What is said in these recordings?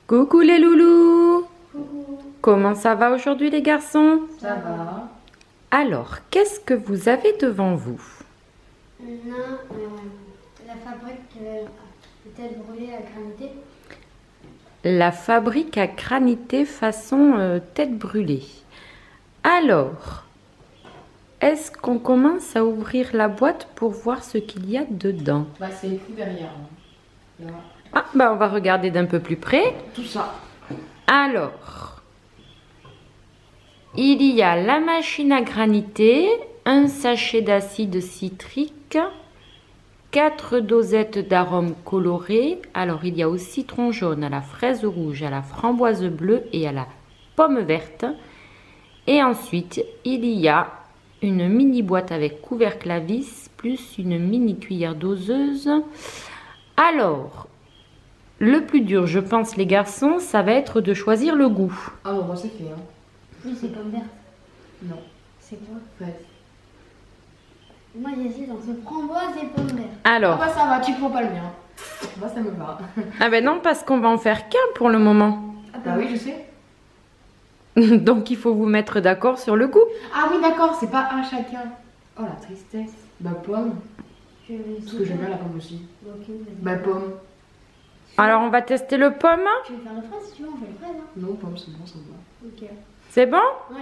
Coucou les loulous! Coucou. Comment ça va aujourd'hui les garçons? Ça va. Alors, qu'est-ce que vous avez devant vous? On a la fabrique de tête brûlée à granité. La fabrique à granité façon tête brûlée. Alors, est-ce qu'on commence à ouvrir la boîte pour voir ce qu'il y a dedans? Bah, c'est écrit derrière. Là. Ah, bah on va regarder d'un peu plus près. Tout ça. Alors, il y a la machine à graniter, un sachet d'acide citrique, 4 dosettes d'arômes colorés. Alors, il y a au citron jaune, à la fraise rouge, à la framboise bleue et à la pomme verte. Et ensuite, il y a une mini boîte avec couvercle à vis, plus une mini cuillère doseuse. Alors, le plus dur, je pense, les garçons, ça va être de choisir le goût. Ah bon, moi c'est fait. Hein. Oui, c'est pomme verte. Non. C'est quoi? Fraise. Moi, j'hésite entre framboise et pomme verte. Ah Alors, bah ça va, tu prends pas le mien. Moi ça me va. ah ben non, parce qu'on va en faire qu'un pour le moment. Ah Bah oui, je sais. Donc, il faut vous mettre d'accord sur le goût. Ah oui, d'accord, c'est pas un chacun. Oh la tristesse. Bah pomme. Parce que j'aime bien la pomme aussi. Ok, vas-y. Bah pomme. Alors, on va tester le pomme. Tu veux faire la fraise si tu veux, on fait la fraise. Hein. Non, pomme, c'est bon, ça me va. Ok. C'est bon? Ouais.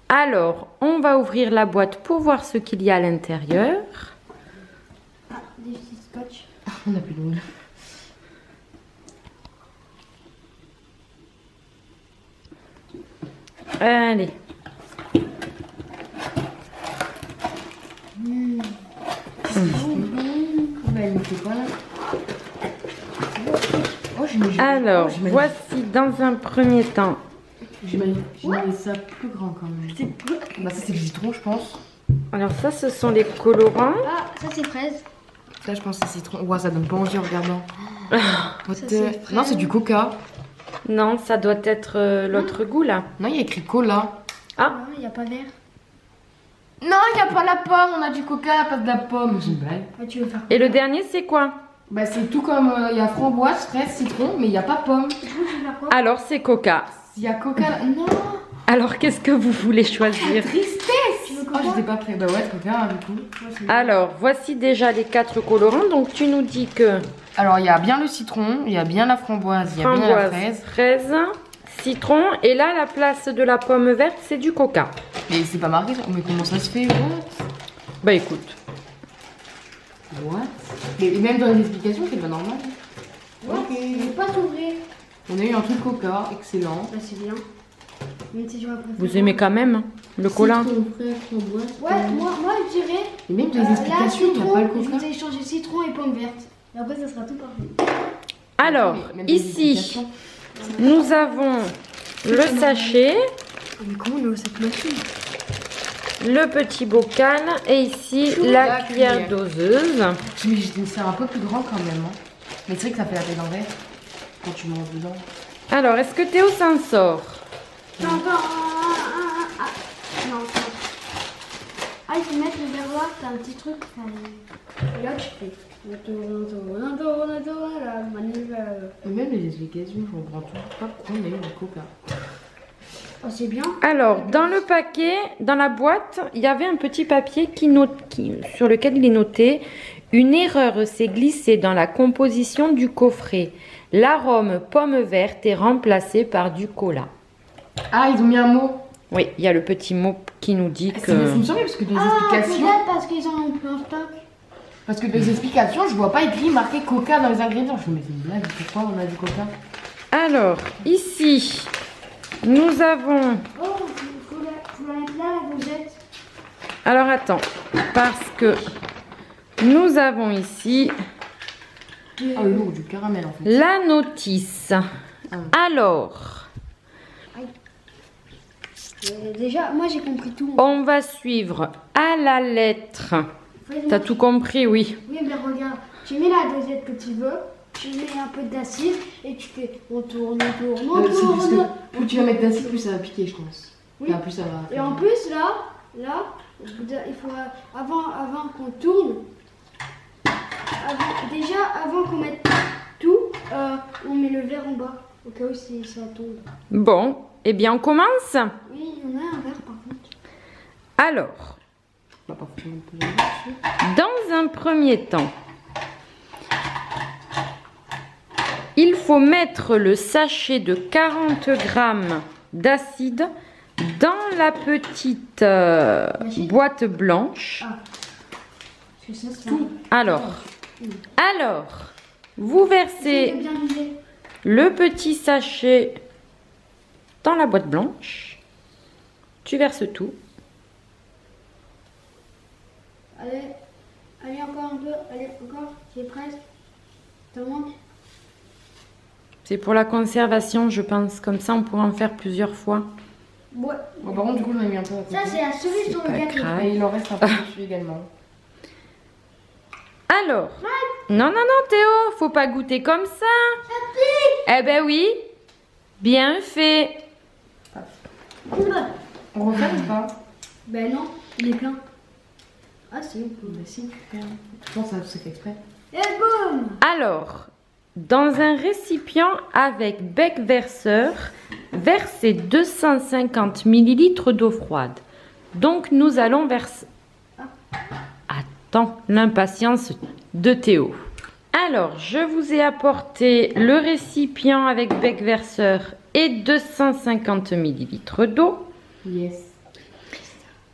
Alors, on va ouvrir la boîte pour voir ce qu'il y a à l'intérieur. Ah, des petits scotch. On a plus d'ongles. Allez. Bah elle me fait quoi là? Oh, Alors, voici dans un premier temps. J'imagine ça plus grand quand même. Bah ça c'est le citron je pense. Alors, ça, ce sont les colorants. Ah, ça c'est fraise. Ça je pense que c'est citron. Ouah ça donne pas envie en regardant. What Ça, the- c'est fraise. Non c'est du coca. Non, ça doit être l'autre goût, là. Non il y a écrit cola. Ah, Il n'y a pas vert. Non il n'y a pas la pomme, on a du coca à la place de la pomme. C'est une blague. Ah, tu veux faire et le dernier, c'est quoi? Bah c'est tout comme il y a framboise, fraise, citron, mais il n'y a pas pomme. Du coup, tu veux faire quoi? Alors, c'est Coca. Il y a coca là. Non. Alors, qu'est-ce que vous voulez choisir? Tristesse. Tu veux Oh coca? j'étais pas prêt. Bah ouais coca hein, du coup. Alors, voici déjà les 4 colorants. Donc, tu nous dis que Alors il y a bien le citron, il y a bien la framboise, il y a bien la framboise, fraise. fraise, citron. Et là, la place de la pomme verte, c'est du Coca. Mais c'est pas marqué. Mais comment ça se fait? What? Bah, écoute. What? Mais même dans les explications c'est pas normal. Ouais, il ne pas s'ouvrir. On a eu un truc coca, excellent. Bah, c'est bien. Même si j'aurais préféré. Vous aimez quand même hein, le cola? Citron, fraise, framboise. Ouais, moi je dirais. Et même dans les Là, explications, il n'y a citron, pas le je coca. vous ai échangé citron et pomme verte. Et après, ça sera tout parfait. Alors, Mais même dans les ici, explications. nous avons le sachet, Mais comment on a cette machine? le petit bocal et ici la cuillère doseuse. Mais c'est un peu plus grand quand même. Hein. Mais c'est vrai que ça fait la taille d'un verre quand tu manges dedans. Alors, est-ce que Théo s'en sort? Non, non, non. Ah, il faut mettre le verroir, t'as un petit truc. Et là, tu fais. La manivelle. Mais même les explications, je comprends toujours pas pourquoi on a eu du coca. Oh, c'est bien. Alors, dans le paquet, dans la boîte, il y avait un petit papier sur lequel il est noté « Une erreur s'est glissée dans la composition du coffret. L'arôme pomme verte est remplacé par du cola. Ah, ils ont mis un mot. » Oui, il y a le petit mot qui nous dit Ça me que... semble parce que dans les Ah, explications, peut-être parce qu'ils en ont plus en stock. parce que dans les explications, je vois pas écrit marqué coca dans les ingrédients. Je me dis mais c'est une blague, pourquoi on a du coca? Alors, ici, nous avons... Oh, faut la mettre là, la dosette. Alors, attends, parce que nous avons ici Ah oui, lourd, du caramel en fait. la notice. Alors... Déjà, moi j'ai compris tout. On va suivre à la lettre. T'as tout compris, oui. Oui, mais regarde, tu mets la dosette que tu veux, tu mets un peu d'acide et tu fais on tourne, on tourne, on C'est parce tourne. que plus tu vas mettre d'acide, plus ça va piquer, je pense. Oui. Enfin, plus ça va. Et en plus, là, il faut avant qu'on tourne, déjà avant qu'on mette tout, on met le verre en bas. Au cas où si ça tombe. Bon, eh bien on commence. Oui, il y en a un verre par contre. Alors, Bah, pas forcément plus dessus. dans un premier temps, il faut mettre le sachet de 40 grammes d'acide dans la petite boîte blanche. Ah. Parce que ça, c'est Tout. Alors, vous versez bien vider. le petit sachet dans la boîte blanche. Tu verses tout. Allez, allez encore un peu. Allez, encore. C'est presque. Ça manque. C'est pour la conservation, je pense. Comme ça, on pourra en faire plusieurs fois. Ouais. Bon, par contre, du coup, j'en ai mis un peu à côté. Ça, c'est la cerise sur pas le gâteau. grave. Et il en reste un peu dessus également. Alors, non, Théo, faut pas goûter comme ça. Eh ben oui, bien fait. Oula. On refait ou pas? Ben non, il est plein. Ah si, on peut. Bah si, super. Je pense que ça c'est fait exprès. Et boum. Alors, dans un récipient avec bec verseur, versez 250 ml d'eau froide. Donc, nous allons verser... Attends, l'impatience de Théo. Alors, je vous ai apporté le récipient avec bec verseur et 250 ml d'eau. Yes.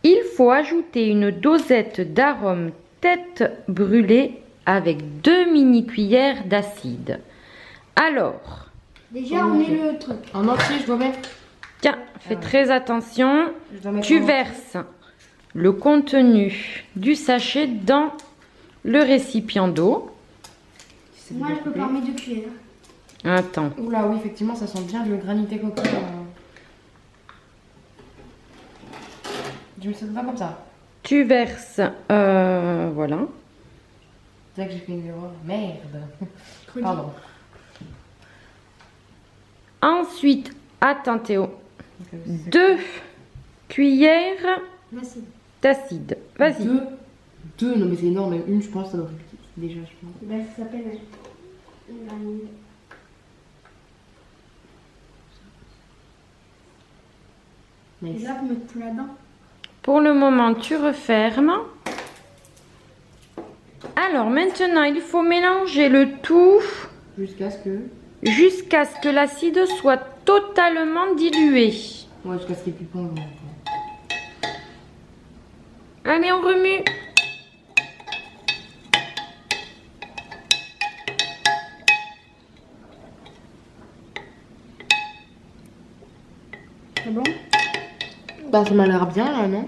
Il faut ajouter une dosette d'arôme tête brûlée avec 2 mini-cuillères d'acide. Alors, Déjà, on met le truc. En entier, je dois mettre. tiens, fais très attention. Je dois mettre Tu en- verses le contenu du sachet dans le récipient d'eau. C'est Moi, bien je peux coupé. pas mettre de cuillère. Attends. Oula, oui, effectivement, ça sent bien le granité coco. Je me sens pas comme ça. Tu verses, voilà. C'est vrai que j'ai fait une erreur. Merde. Redis. Pardon. Ensuite, attends Théo, 2 cuillères Merci. d'acide. Vas-y. Deux, non mais c'est énorme. Une, je pense, ça doit être déjà, je pense. Ben, ça s'appelle une granule. Et Nice. là, vous mettez tout là-dedans. Pour le moment, tu refermes. Alors maintenant, il faut mélanger le tout Jusqu'à ce que. jusqu'à ce que l'acide soit totalement dilué. Ouais, jusqu'à ce qu'il y ait plus de pont. Allez, on remue. C'est bon? Bah, ça m'a l'air bien là, non?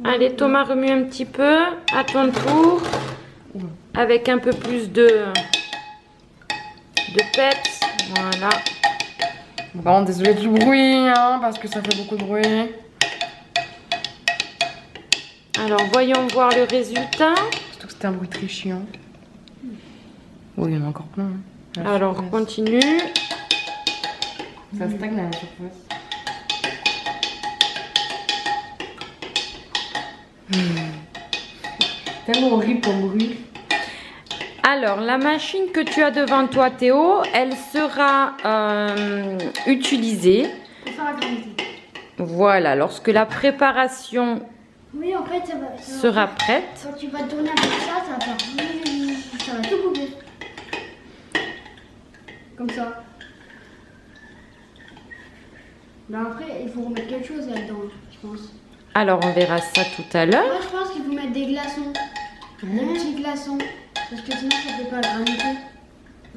Allez, Thomas, remue un petit peu. À ton tour. Avec un peu plus de peps. Voilà. Bon, désolé du bruit, hein, parce que ça fait beaucoup de bruit. Alors, voyons voir le résultat. Surtout que c'était un bruit très chiant. Oh, il y en a encore plein. Hein. À la Alors, surface. continue. Ça stagne à la surface. Tellement horrible comme bruit. Alors, la machine que tu as devant toi, Théo, elle sera utilisée. Pour faire la granité. Voilà, lorsque la préparation Oui, en fait, ça va sera faire- prête. Quand tu vas tourner avec ça, ça va faire. Ça va tout couper. Comme ça. Mais après, il faut remettre quelque chose là-dedans, je pense. Alors, on verra ça tout à l'heure. Moi, je pense qu'il faut mettre des glaçons. Des petits glaçons. Parce que sinon, ça fait pas la granité.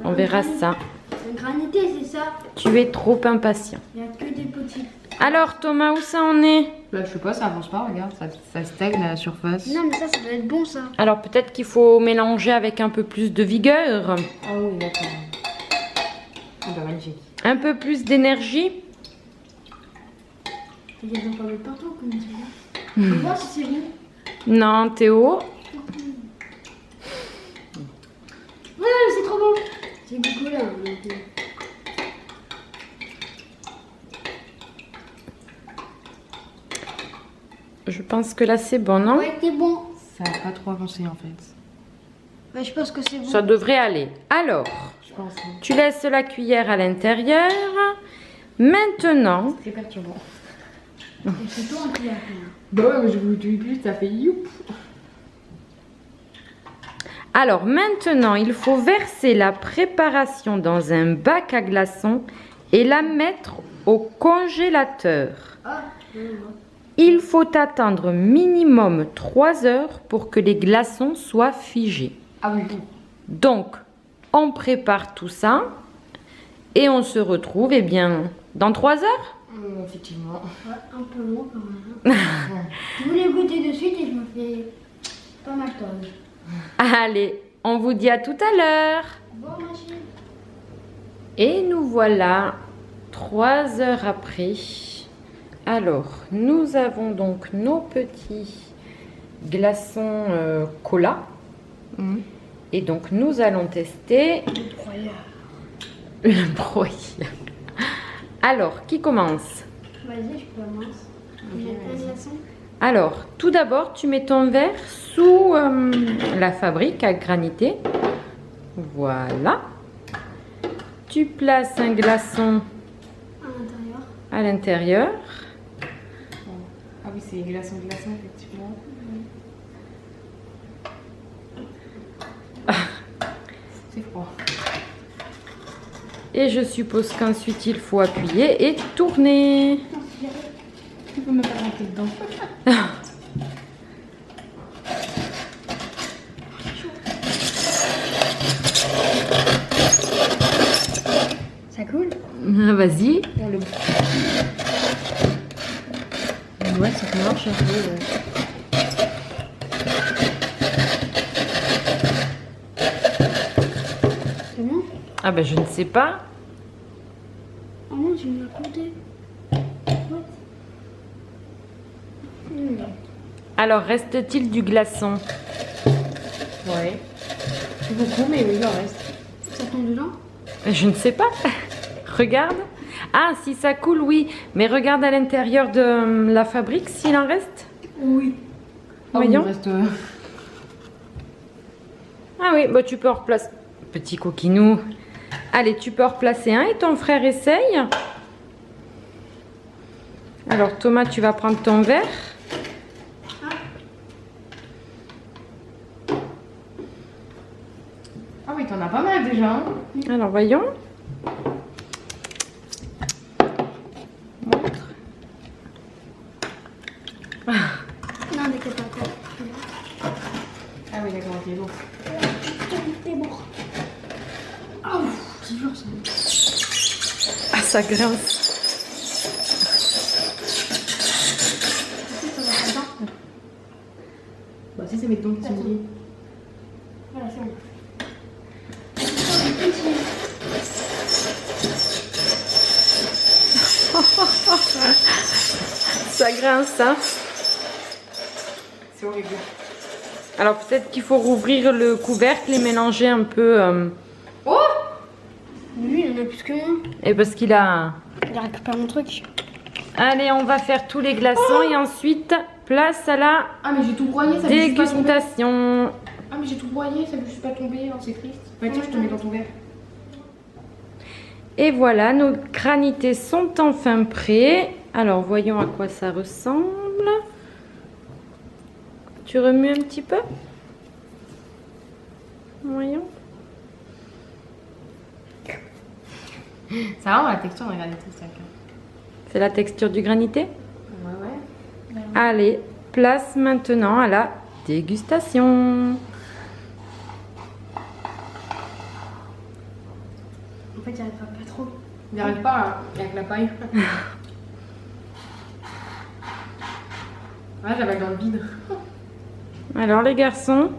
On verra ça. La granité, c'est ça. Tu es trop impatient. Il n'y a que des petits. Alors, Thomas, où ça en est? Bah, je sais pas, ça avance pas, regarde, ça stagne à la surface. Non, mais ça doit être bon, ça. Alors, peut-être qu'il faut mélanger avec un peu plus de vigueur, Ah oui, d'accord. Ah bah, magnifique. un peu plus d'énergie. Il y a pas mettre partout, comme ça. On va voir si c'est bon. Non, Théo. Ouais, c'est trop bon. C'est du cola. Donc, Je pense que là, c'est bon, non? ouais, c'est bon. Ça a pas trop avancé en fait. Ouais, je pense que c'est bon. Ça devrait aller. Alors, Je pense. Hein. tu laisses la cuillère à l'intérieur. Maintenant, Très perturbant. Et c'est toi qui as fait. Bah ouais, mais je vous dis plus, ça fait youp. alors maintenant, il faut verser la préparation dans un bac à glaçons et la mettre au congélateur. Ah, non. Il faut attendre minimum 3 heures pour que les glaçons soient figés. Ah oui. Donc, on prépare tout ça et on se retrouve eh bien, dans 3 heures. Effectivement. Ouais, un peu long quand même. Je voulais goûter de suite et je me fais pas mal tard. Allez, on vous dit à tout à l'heure. Bon, machine. Et nous voilà 3 heures après. Alors, nous avons donc nos petits glaçons cola. Et donc, nous allons tester le broyeur. Alors, qui commence? Vas-y, je commence. Je mets plein de glaçons. Alors, tout d'abord, tu mets ton verre sous la fabrique à granité. Voilà. Tu places un glaçon À l'intérieur. à l'intérieur. Ah oui, c'est glaçon, effectivement. C'est froid. Et je suppose qu'ensuite, il faut appuyer et tourner. Tu peux me faire rentrer dedans. Ça coule? Vas-y. Dans le... Ouais, ça marche un peu. C'est bon? Ah ben, je ne sais pas. Oh non, tu me l'as compté. Alors, reste-t-il du glaçon? Ouais. C'est beaucoup, mais oui, il en reste. Ça tombe dedans? Je ne sais pas. Regarde. Ah, si ça coule, oui. Mais regarde à l'intérieur de la fabrique s'il en reste. Oui. Ah oui, il Voyons. reste... Ah oui, bah tu peux en replacer. Petit coquinou. Allez, tu peux en replacer un et ton frère essaye. Alors, Thomas, tu vas prendre ton verre. Ah oui, t'en as pas mal déjà. Hein. Alors, voyons. Montre. Non, mais t'es pas encore. Ah oui, d'accord, ok, bon. C'est bon. Ah, c'est dur ça. Ah, ça grince. Bah si, c'est mes dons qui sont liés. Voilà, c'est bon. Ça grince, hein. C'est horrible. Alors, peut-être qu'il faut rouvrir le couvercle et mélanger un peu. Oh! Lui, il en a plus que moi. Et parce qu'il a... Il récupère mon truc. Allez, on va faire tous les glaçons et ensuite, place à la Ah mais j'ai tout broyé, ça veut juste pas tomber. dégustation. Ah mais j'ai tout broyé, ça veut juste pas tomber, hein, c'est triste. Bah tiens, je te mets dans ton verre. Et voilà, nos granités sont enfin prêts. Alors, voyons à quoi ça ressemble. Tu remues un petit peu? Voyons. Ça va, la texture, regardez tout ça. C'est la texture du granité? Ouais. Allez, place maintenant à la dégustation. En fait, il arrive pas trop. Il n'arrive pas hein, avec la paille. Ouais, j'avais dans le vide. Alors, les garçons,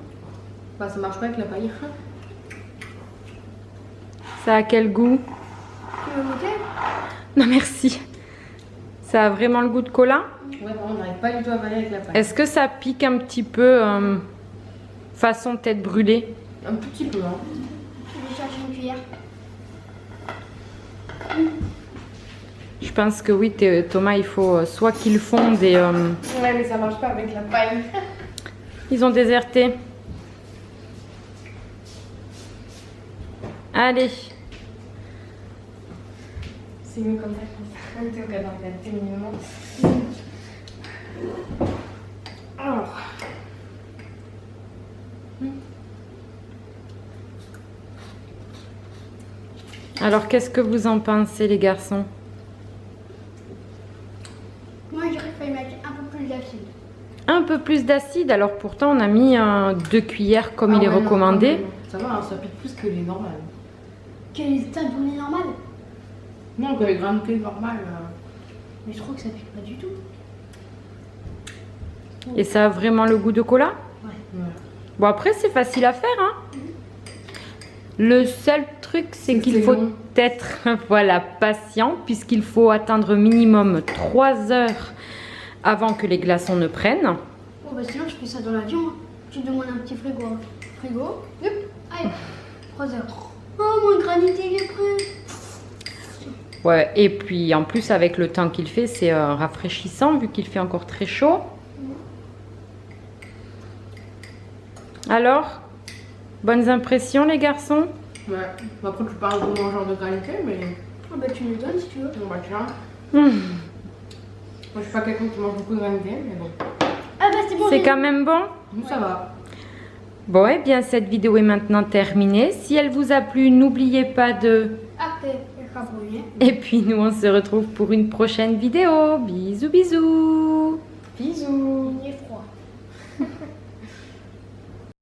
Bah ça marche pas avec la paille. ça a quel goût? Tu veux goûter? Non, merci. Ça a vraiment le goût de cola? Ouais, vraiment, on n'arrive pas du tout à avaler avec la paille. Est-ce que ça pique un petit peu façon tête brûlée? Un tout petit peu, hein. Je vais chercher une cuillère. Je pense que oui, Thomas, il faut soit qu'ils fondent et Ouais, mais ça marche pas avec la paille. ils ont déserté. Allez, C'est mieux comme ça, je pense. T'es au cas d'un minimum. Alors. Alors, qu'est-ce que vous en pensez, les garçons? Moi, je dirais qu'il fallait mettre un peu plus d'acide. Un peu plus d'acide. Alors, pourtant, on a mis 2 cuillères comme il est ouais, recommandé. Non. Ça va, hein, ça pique plus que les normales. Que les taboules normales. Non, que les grains de thé normales. Mais je trouve que ça pique pas du tout. Et ça a vraiment le goût de cola? Ouais. Bon, après, c'est facile à faire, hein. Le seul truc, c'est qu'il faut long. être voilà, patient, puisqu'il faut attendre minimum 3 heures avant que les glaçons ne prennent. Oh, bah sinon, je fais ça dans l'avion. Hein. Tu demandes un petit frigo. Frigo, hop, allez, 3 heures. Oh, mon granité, il est prêt. Ouais, et puis en plus, avec le temps qu'il fait, c'est rafraîchissant, vu qu'il fait encore très chaud. Alors, bonnes impressions, les garçons? Ouais. Après, tu parles de mangeur de granité, mais. Ah, bah tu me le donnes si tu veux. Bon, bah tiens. Moi, je suis pas quelqu'un qui mange beaucoup de granité, mais bon. Ah, bah c'est bon. C'est quand même bon? Nous, ça va. Bon, et bien, cette vidéo est maintenant terminée. Si elle vous a plu, n'oubliez pas de... Après, il sera brûlé. Et puis, nous, on se retrouve pour une prochaine vidéo. Bisous, bisous! Bisous. Il est froid.